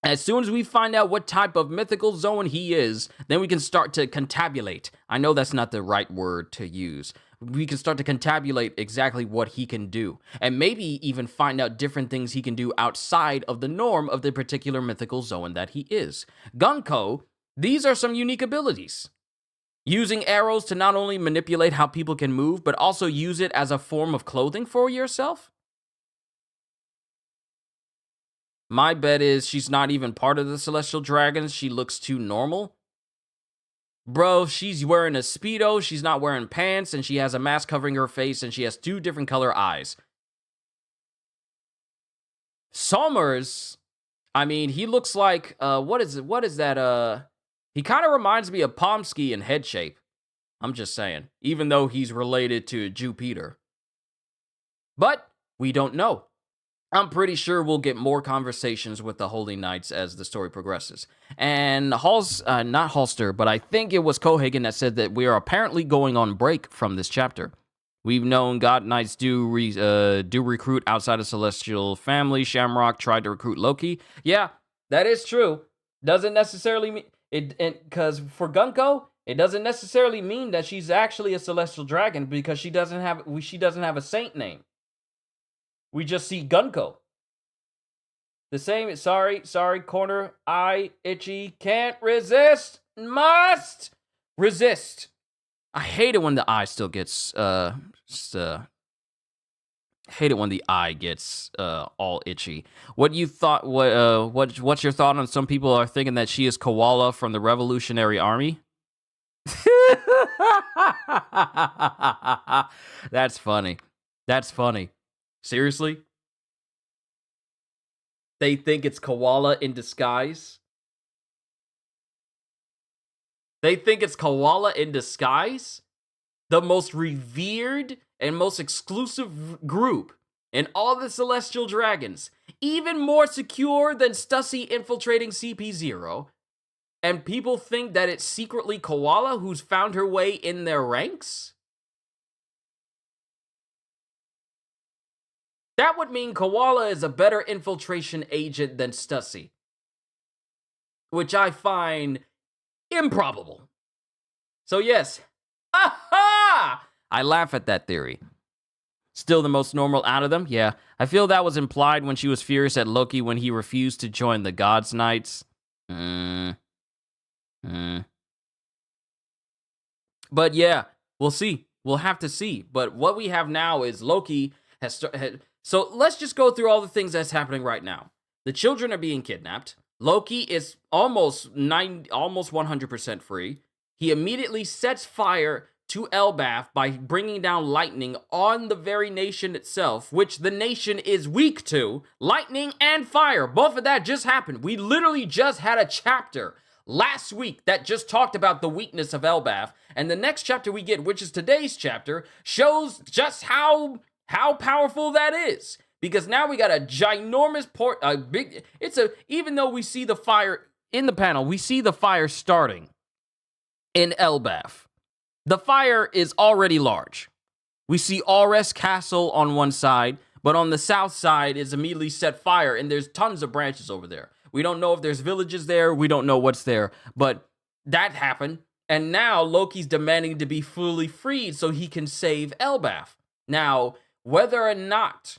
As soon as we find out what type of mythical Zoan he is, then we can start to contabulate. I know that's not the right word to use. We can start to contabulate exactly what he can do, and maybe even find out different things he can do outside of the norm of the particular mythical Zoan that he is. Gunko, these are some unique abilities. Using arrows to not only manipulate how people can move, but also use it as a form of clothing for yourself. My bet is she's not even part of the Celestial Dragons. She looks too normal. Bro, she's wearing a Speedo, she's not wearing pants, and she has a mask covering her face, and she has 2 different color eyes. Somers, I mean, he looks like, what is that, he kind of reminds me of Pomsky in head shape. I'm just saying, even though he's related to Jupiter. But we don't know. I'm pretty sure we'll get more conversations with the Holy Knights as the story progresses. And not Holster, but I think it was Cohagen that said that we are apparently going on break from this chapter. We've known God Knights do recruit outside of Celestial family. Shamrock tried to recruit Loki. Yeah, that is true. Doesn't necessarily mean it, because for Gunko, it doesn't necessarily mean that she's actually a Celestial Dragon because she doesn't have a saint name. We just see Gunko. The same, sorry, corner eye, itchy, can't resist, must resist. I hate it when the eye still gets, hate it when the eye gets, all itchy. What's your thought on some people are thinking that she is Koala from the Revolutionary Army? That's funny. Seriously? They think it's Koala in disguise? The most revered and most exclusive group in all the Celestial Dragons. Even more secure than Stussy infiltrating CP0. And people think that it's secretly Koala who's found her way in their ranks? That would mean Koala is a better infiltration agent than Stussy, which I find improbable. So yes, aha! I laugh at that theory. Still the most normal out of them? Yeah, I feel that was implied when she was furious at Loki when he refused to join the Gods Knights. But yeah, we'll see. We'll have to see. But what we have now is Loki has so let's just go through all the things that's happening right now. The children are being kidnapped. Loki is almost 100% free. He immediately sets fire to Elbaf by bringing down lightning on the very nation itself, which the nation is weak to. Lightning and fire, both of that just happened. We literally just had a chapter last week that just talked about the weakness of Elbaf, and the next chapter we get, which is today's chapter, shows just how powerful that is. Because now we got a ginormous even though we see the fire in the panel, we see the fire starting in Elbaf. The fire is already large. We see Aures Castle on one side, but on the south side is immediately set fire, and there's tons of branches over there. We don't know if there's villages there. We don't know what's there. But that happened. And now Loki's demanding to be fully freed so he can save Elbaf. Now, whether or not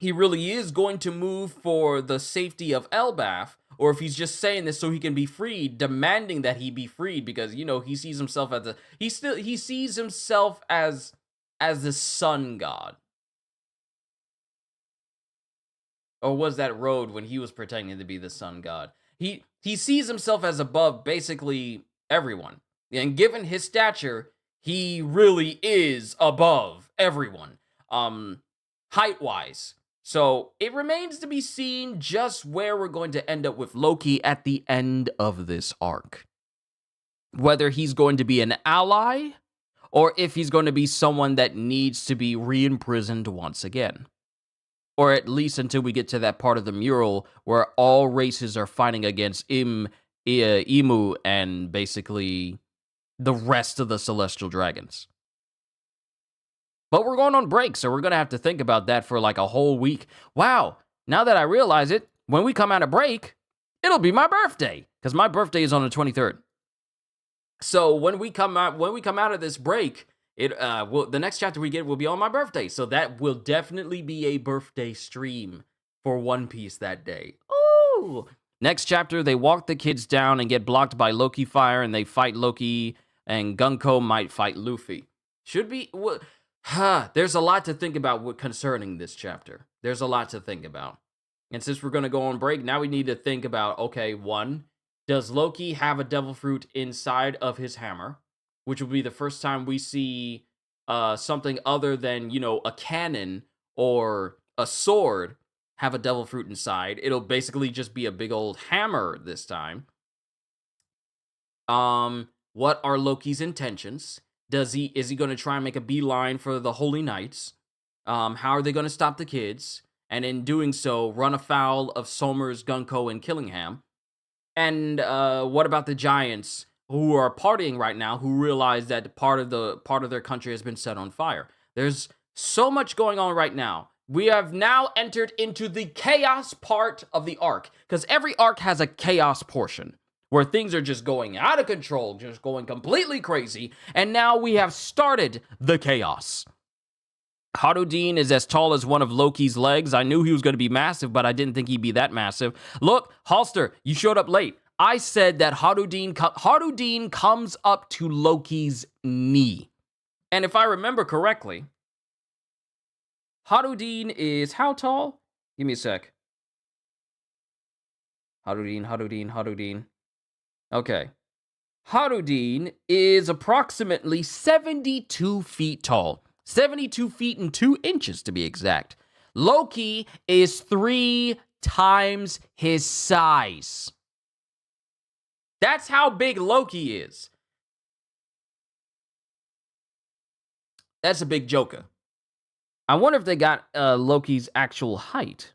he really is going to move for the safety of Elbaf, or if he's just saying this so he can be freed, demanding that he be freed, because you know he sees himself as he sees himself as the sun god. Or was that Road when he was pretending to be the sun god? He sees himself as above basically everyone. And given his stature, he really is above everyone. Height-wise. So it remains to be seen just where we're going to end up with Loki at the end of this arc. Whether he's going to be an ally, or if he's going to be someone that needs to be re-imprisoned once again. Or at least until we get to that part of the mural where all races are fighting against Imu and basically the rest of the Celestial Dragons. But we're going on break, so we're going to have to think about that for like a whole week. Wow, now that I realize it, when we come out of break, it'll be my birthday, because my birthday is on the 23rd. So when we come out of this break, the next chapter we get will be on my birthday. So that will definitely be a birthday stream for One Piece that day. Ooh! Next chapter, they walk the kids down and get blocked by Loki fire, and they fight Loki, and Gunko might fight Luffy. Should be... There's a lot to think about concerning this chapter. There's a lot to think about. And since we're going to go on break, now we need to think about, okay, 1, does Loki have a devil fruit inside of his hammer? Which will be the first time we see something other than, you know, a cannon or a sword have a devil fruit inside. It'll basically just be a big old hammer this time. What are Loki's intentions? Is he going to try and make a beeline for the Holy Knights? How are they going to stop the kids? And in doing so, run afoul of Somers, Gunko, and Killingham? And what about the giants who are partying right now, who realize that part of their country has been set on fire? There's so much going on right now. We have now entered into the chaos part of the arc, because every arc has a chaos portion where things are just going out of control, just going completely crazy, and now we have started the chaos. Harudin is as tall as one of Loki's legs. I knew he was going to be massive, but I didn't think he'd be that massive. Look, Halster, you showed up late. I said that Harudin comes up to Loki's knee. And if I remember correctly, Harudin is how tall? Give me a sec. Harudin. Okay. Harudin is approximately 72 feet tall. 72 feet and 2 inches to be exact. Loki is 3 times his size. That's how big Loki is. That's a big joker. I wonder if they got Loki's actual height.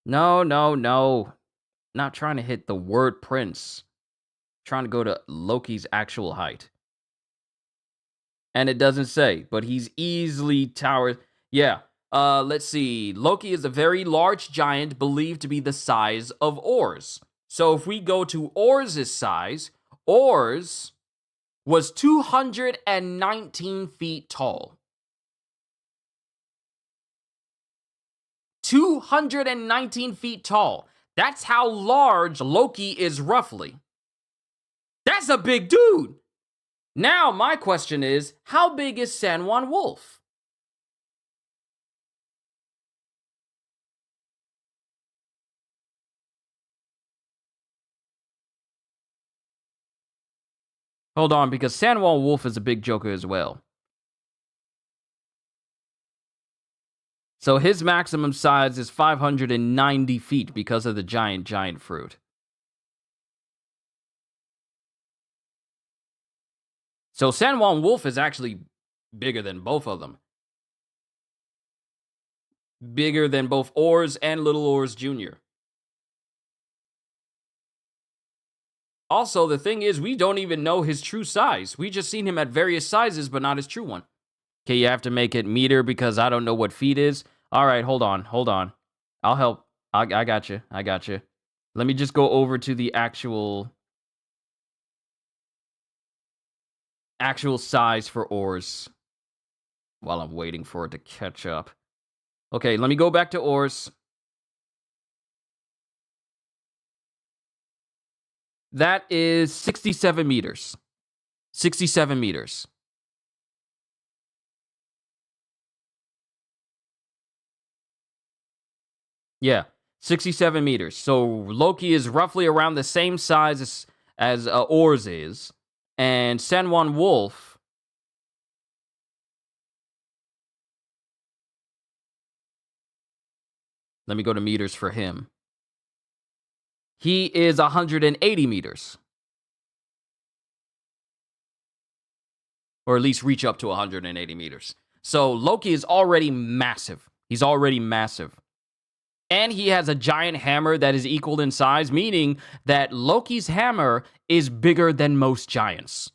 No. Not trying to hit the word prince. Trying to go to Loki's actual height. And it doesn't say, but he's easily towers. Yeah. Let's see. Loki is a very large giant believed to be the size of Oars. So if we go to Oars' size, Oars was 219 feet tall. 219 feet tall. That's how large Loki is roughly. That's a big dude. Now, my question is, how big is San Juan Wolf? Hold on, because San Juan Wolf is a big joker as well. So his maximum size is 590 feet because of the giant fruit. So San Juan Wolf is actually bigger than both of them. Bigger than both Oars and Little Oars Jr. Also, the thing is, we don't even know his true size. We just seen him at various sizes, but not his true one. Okay, you have to make it meter because I don't know what feet is. All right, hold on. I'll help. I got you. Let me just go over to the actual size for oars while I'm waiting for it to catch up. Okay, let me go back to oars. That is 67 meters. 67 meters. Yeah, 67 meters. So Loki is roughly around the same size as Oars is. And San Juan Wolf, let me go to meters for him. He is 180 meters. Or at least reach up to 180 meters. So Loki is already massive. He's already massive. And he has a giant hammer that is equal in size, meaning that Loki's hammer is bigger than most giants.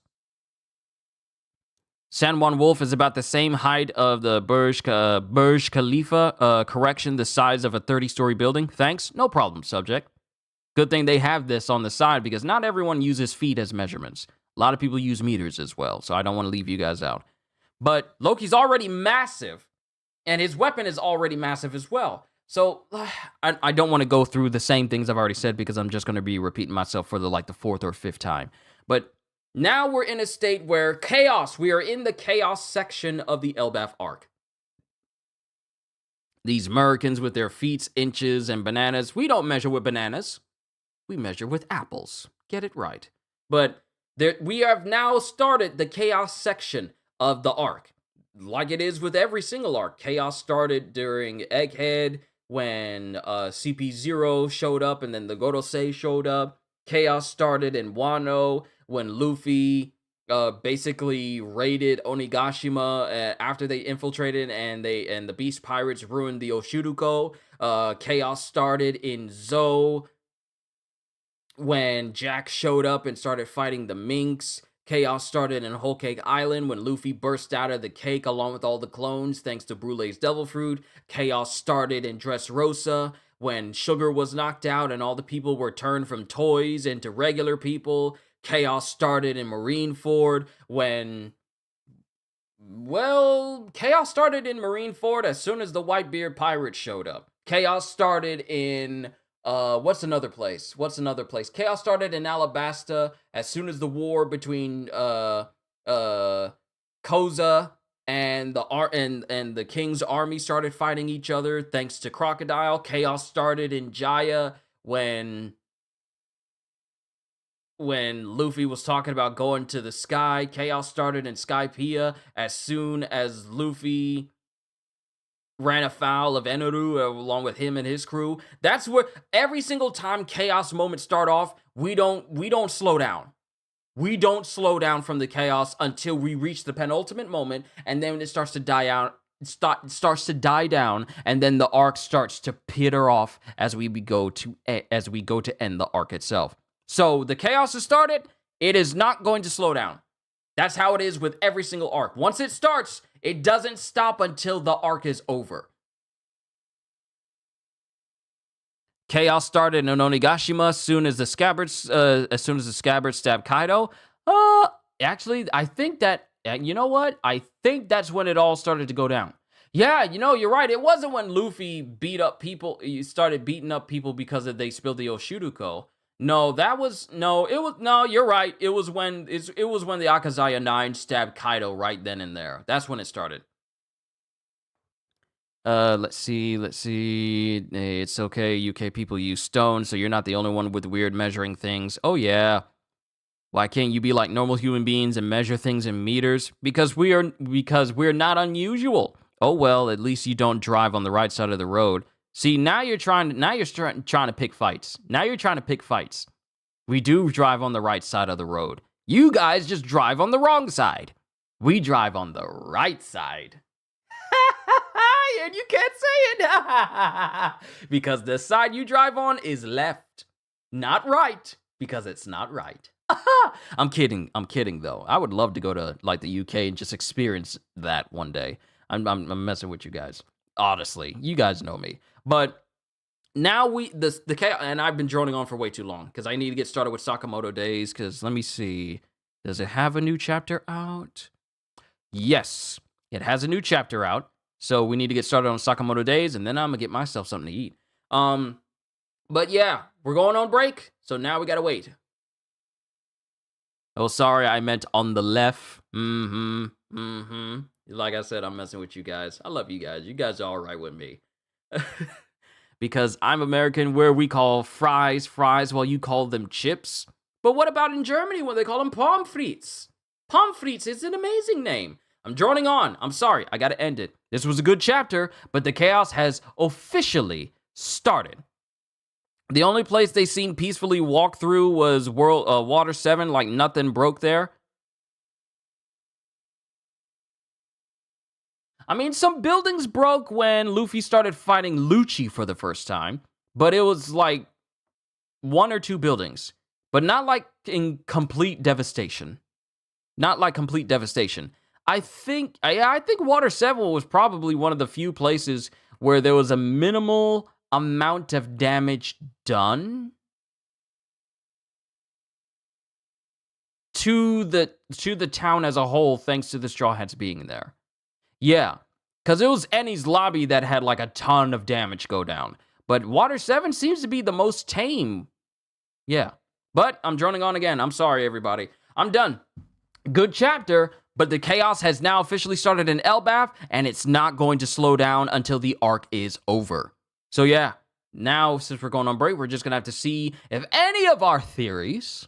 San Juan Wolf is about the same height of the Burj Khalifa. Correction, the size of a 30-story building. Thanks. No problem, subject. Good thing they have this on the side because not everyone uses feet as measurements. A lot of people use meters as well, so I don't want to leave you guys out. But Loki's already massive, and his weapon is already massive as well. So I don't want to go through the same things I've already said because I'm just going to be repeating myself for the fourth or fifth time. But now we're in a state where chaos. We are in the chaos section of the Elbaf arc. These Americans with their feet, inches, and bananas. We don't measure with bananas. We measure with apples. Get it right. But we have now started the chaos section of the arc. Like it is with every single arc. Chaos started during Egghead when CP0 showed up and then the Gorosei showed up. Chaos started in Wano when Luffy basically raided Onigashima after they infiltrated and the Beast Pirates ruined the Oshiruko. Chaos started in Zou when Jack showed up and started fighting the Minks. Chaos started in Whole Cake Island when Luffy burst out of the cake along with all the clones thanks to Brulee's Devil Fruit. Chaos started in Dressrosa when Sugar was knocked out and all the people were turned from toys into regular people. Chaos started in Marineford when... Well, Chaos started in Marineford as soon as the Whitebeard Pirates showed up. Chaos started in... what's another place? Chaos started in Alabasta as soon as the war between Koza and the King's army started fighting each other thanks to Crocodile. Chaos started in Jaya when Luffy was talking about going to the sky. Chaos started in Skypiea as soon as Luffy ran afoul of Eneru along with him and his crew. That's where every single time chaos moments start off, we don't slow down. We don't slow down from the chaos until we reach the penultimate moment, and then it starts to die out. Starts to die down, and then the arc starts to peter off as we go to end the arc itself. So the chaos has started. It is not going to slow down. That's how it is with every single arc. Once it starts, it doesn't stop until the arc is over. Chaos started in Onigashima as soon as the Scabbards stabbed Kaido. Actually, I think that, you know what? I think that's when it all started to go down. Yeah, you're right. It wasn't when Luffy started beating up people because they spilled the Oshiruko. No, you're right. It was when the Akazaya 9 stabbed Kaido right then and there. That's when it started. Let's see. Hey, it's okay. UK people use stone, so you're not the only one with weird measuring things. Oh yeah. Why can't you be like normal human beings and measure things in meters? Because we're not unusual. Oh well, at least you don't drive on the right side of the road. See, now you're trying to pick fights. We do drive on the right side of the road. You guys just drive on the wrong side. We drive on the right side. And you can't say it. Because the side you drive on is left, not right, because it's not right. I'm kidding though. I would love to go to like the UK and just experience that one day. I'm messing with you guys. Honestly, you guys know me. But now the chaos, and I've been droning on for way too long because I need to get started with Sakamoto Days. Because let me see, does it have a new chapter out? Yes, it has a new chapter out. So we need to get started on Sakamoto Days, and then I'm gonna get myself something to eat. But yeah, we're going on break, so now we gotta wait. Oh, sorry, I meant on the left. Like I said, I'm messing with you guys. I love you guys. You guys are all right with me. Because I'm American, where we call fries while you call them chips. But what about in Germany when they call them pommes frites? Pommes frites is an amazing name. I'm droning on. I'm sorry. I got to end it. This was a good chapter, but the chaos has officially started. The only place they seemed peacefully walk through was Water 7, like nothing broke there. I mean, some buildings broke when Luffy started fighting Lucci for the first time, but it was like 1 or 2 buildings, but not like in complete devastation. Not like complete devastation. I think Water 7 was probably one of the few places where there was a minimal amount of damage done to the town as a whole, thanks to the Straw Hats being there. Yeah, because it was Eni's lobby that had like a ton of damage go down, but Water 7 seems to be the most tame. Yeah, but I'm droning on again. I'm sorry, everybody. I'm done. Good chapter, but the chaos has now officially started in Elbaf, and it's not going to slow down until the arc is over. So yeah, now since we're going on break, we're just going to have to see if any of our theories,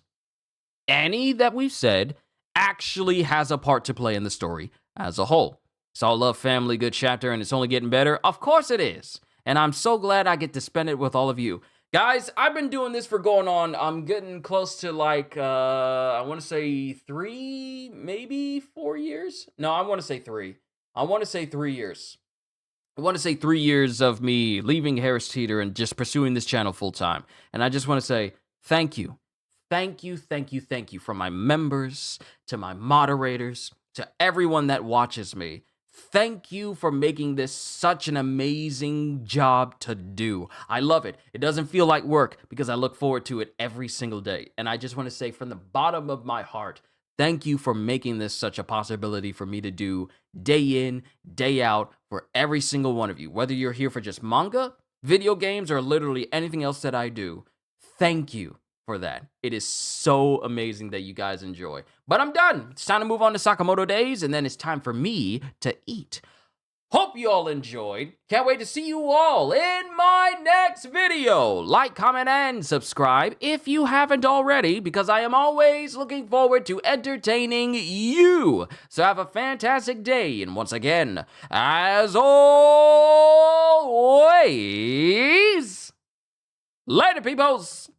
any that we've said, actually has a part to play in the story as a whole. It's all love, family, good chapter, and it's only getting better. Of course it is. And I'm so glad I get to spend it with all of you. Guys, I've been doing this for going on, I'm getting close to like, I want to say 3, maybe 4 years? No, I want to say 3. I want to say 3 years. I want to say 3 years of me leaving Harris Teeter and just pursuing this channel full time. And I just want to say thank you. Thank you, thank you, thank you from my members, to my moderators, to everyone that watches me. Thank you for making this such an amazing job to do. I love it. It doesn't feel like work because I look forward to it every single day. And I just want to say from the bottom of my heart, thank you for making this such a possibility for me to do day in, day out for every single one of you. Whether you're here for just manga, video games, or literally anything else that I do, thank you for that. It is so amazing that you guys enjoy. But I'm done. It's time to move on to Sakamoto Days, and then it's time for me to eat. Hope you all enjoyed. Can't wait to see you all in my next video. Like, comment, and subscribe if you haven't already, because I am always looking forward to entertaining you. So have a fantastic day, and once again, as always, later, peoples!